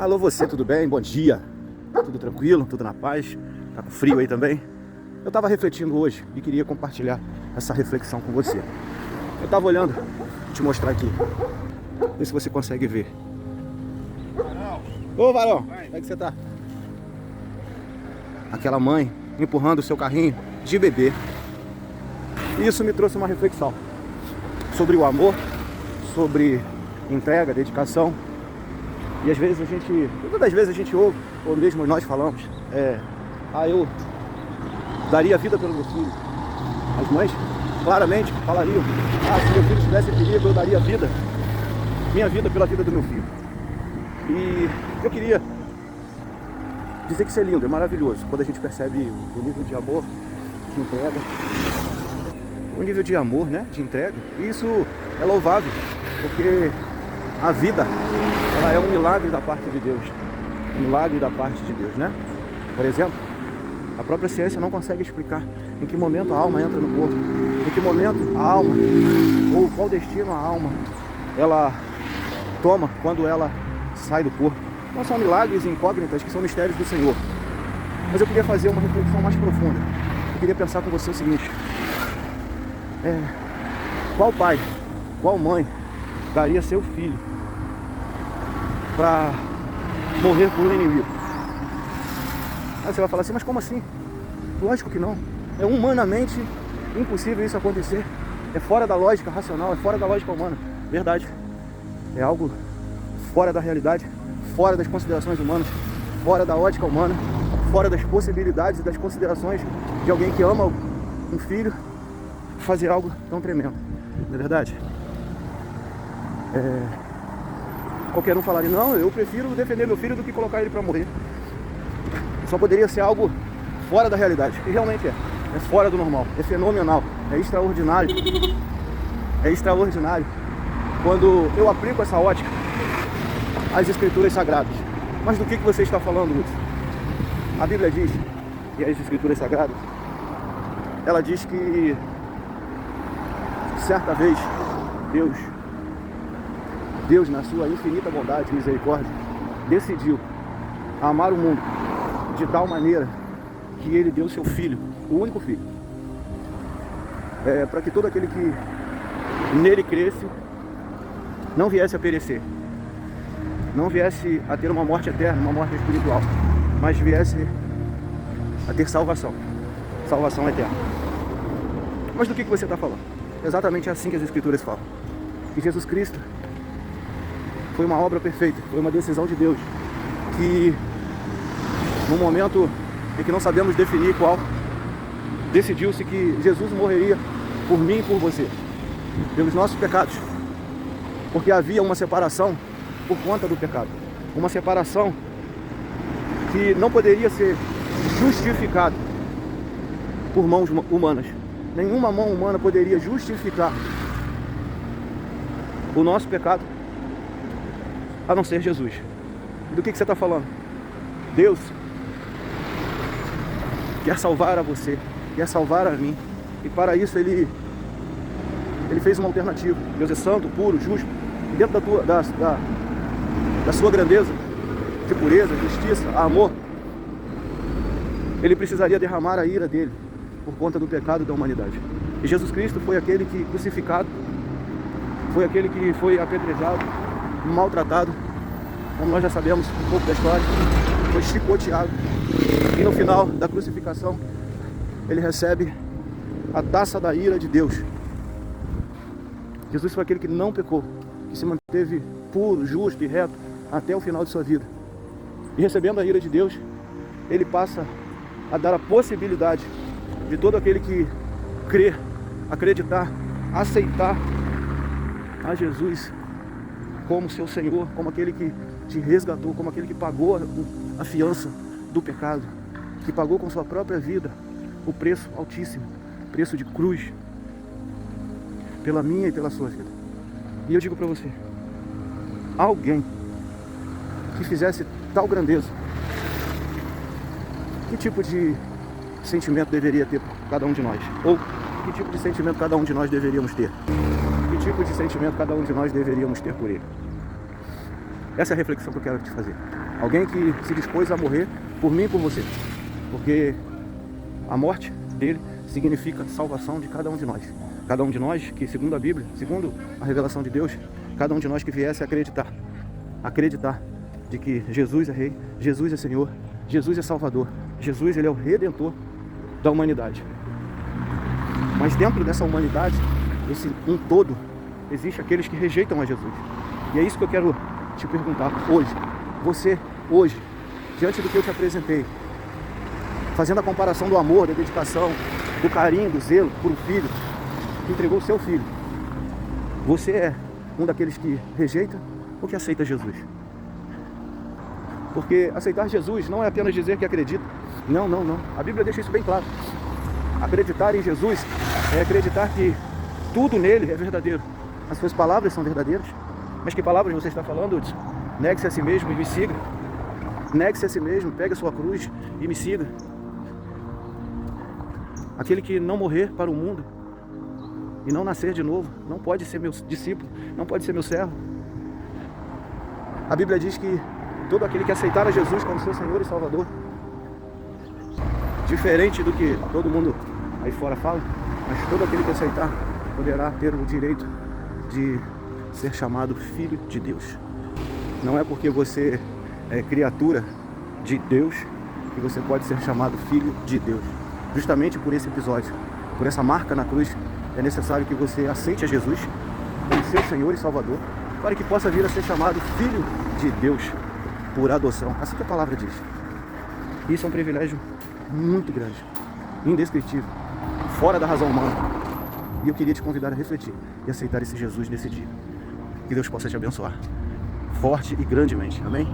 Alô você, tudo bem? Bom dia. Tudo tranquilo? Tudo na paz? Tá com frio aí também? Eu tava refletindo hoje e queria compartilhar essa reflexão com você. Eu tava olhando, vou te mostrar aqui. Vê se você consegue ver. Ô Varão, como é que você tá? Aquela mãe empurrando o seu carrinho de bebê. E isso me trouxe uma reflexão sobre o amor, sobre entrega, dedicação. E às vezes muitas das vezes a gente ouve, ou mesmo nós falamos, eu daria a vida pelo meu filho. As mães claramente falariam, se meu filho estivesse em perigo, eu daria minha vida pela vida do meu filho. E eu queria dizer que isso é lindo, é maravilhoso, quando a gente percebe o nível de amor, de entrega, o nível de amor, né, de entrega. E isso é louvável, porque a vida, ela é um milagre da parte de Deus. Um milagre da parte de Deus, né? Por exemplo, a própria ciência não consegue explicar em que momento a alma entra no corpo, em que momento a alma, ou qual destino a alma, ela toma quando ela sai do corpo. Não são milagres e incógnitas que são mistérios do Senhor. Mas eu queria fazer uma reflexão mais profunda. Eu queria pensar com você o seguinte: qual pai, qual mãe daria seu filho para morrer por um inimigo? Aí você vai falar assim, mas como assim? Lógico que não. É humanamente impossível isso acontecer. É fora da lógica racional, é fora da lógica humana. Verdade. É algo fora da realidade, fora das considerações humanas, fora da ótica humana, fora das possibilidades e das considerações de alguém que ama um filho fazer algo tão tremendo. Não é verdade? Qualquer um falaria, não, eu prefiro defender meu filho do que colocar ele para morrer. Só poderia ser algo fora da realidade. E realmente é fora do normal, é fenomenal, é extraordinário. É extraordinário quando eu aplico essa ótica às escrituras sagradas. Mas do que você está falando, Lúcio? A Bíblia diz, e as escrituras sagradas, ela diz que certa vez Deus, na sua infinita bondade e misericórdia, decidiu amar o mundo de tal maneira que ele deu seu filho, o único filho, para que todo aquele que nele cresce não viesse a perecer, não viesse a ter uma morte eterna, uma morte espiritual, mas viesse a ter salvação eterna. Mas do que você está falando? Exatamente assim que as escrituras falam, que Jesus Cristo foi uma obra perfeita, foi uma decisão de Deus, que no momento em que não sabemos definir qual, decidiu-se que Jesus morreria por mim e por você, pelos nossos pecados, porque havia uma separação por conta do pecado, uma separação que não poderia ser justificada por mãos humanas. Nenhuma mão humana poderia justificar o nosso pecado, a não ser Jesus. E do que você está falando? Deus quer salvar a você, quer salvar a mim, e para isso Ele fez uma alternativa. Deus é santo, puro, justo, e dentro da sua grandeza, de pureza, justiça, amor, Ele precisaria derramar a ira dele por conta do pecado da humanidade. E Jesus Cristo foi aquele que, crucificado, foi aquele que foi apedrejado, maltratado, como nós já sabemos um pouco da história, foi chicoteado, e no final da crucificação ele recebe a taça da ira de Deus. Jesus foi aquele que não pecou, que se manteve puro, justo e reto até o final de sua vida. E recebendo a ira de Deus, ele passa a dar a possibilidade de todo aquele que crer, acreditar, aceitar a Jesus como seu Senhor, como aquele que te resgatou, como aquele que pagou a fiança do pecado, que pagou com sua própria vida o preço altíssimo, preço de cruz, pela minha e pela sua vida. E eu digo para você, alguém que fizesse tal grandeza, que tipo de sentimento deveria ter por cada um de nós? Ou que tipo de sentimento cada um de nós deveríamos ter? Que tipo de sentimento cada um de nós deveríamos ter por ele? Essa é a reflexão que eu quero te fazer. Alguém que se dispôs a morrer por mim e por você. Porque a morte dele significa salvação de cada um de nós. Cada um de nós que, segundo a Bíblia, segundo a revelação de Deus, cada um de nós que viesse a acreditar de que Jesus é Rei, Jesus é Senhor, Jesus é Salvador, Jesus ele é o Redentor da humanidade. Mas dentro dessa humanidade, esse um todo, existe aqueles que rejeitam a Jesus. E é isso que eu quero te perguntar hoje. Você, hoje, diante do que eu te apresentei, fazendo a comparação do amor, da dedicação, do carinho, do zelo por um filho que entregou o seu filho, você é um daqueles que rejeita ou que aceita Jesus? Porque aceitar Jesus não é apenas dizer que acredita. Não. A Bíblia deixa isso bem claro. Acreditar em Jesus é acreditar que tudo nele é verdadeiro. As suas palavras são verdadeiras. Mas que palavras você está falando, Hudson? Negue-se a si mesmo e me siga. Negue-se a si mesmo, pegue a sua cruz e me siga. Aquele que não morrer para o mundo e não nascer de novo, não pode ser meu discípulo, não pode ser meu servo. A Bíblia diz que todo aquele que aceitar a Jesus como seu Senhor e Salvador, diferente do que todo mundo aí fora fala, mas todo aquele que aceitar poderá ter o direito de ser chamado filho de Deus. Não é porque você é criatura de Deus que você pode ser chamado filho de Deus. Justamente por esse episódio, por essa marca na cruz, é necessário que você aceite a Jesus como seu Senhor e Salvador, para que possa vir a ser chamado filho de Deus por adoção. Assim que a palavra diz. Isso é um privilégio muito grande, indescritível, fora da razão humana. E eu queria te convidar a refletir e aceitar esse Jesus nesse dia. Que Deus possa te abençoar forte e grandemente. Amém?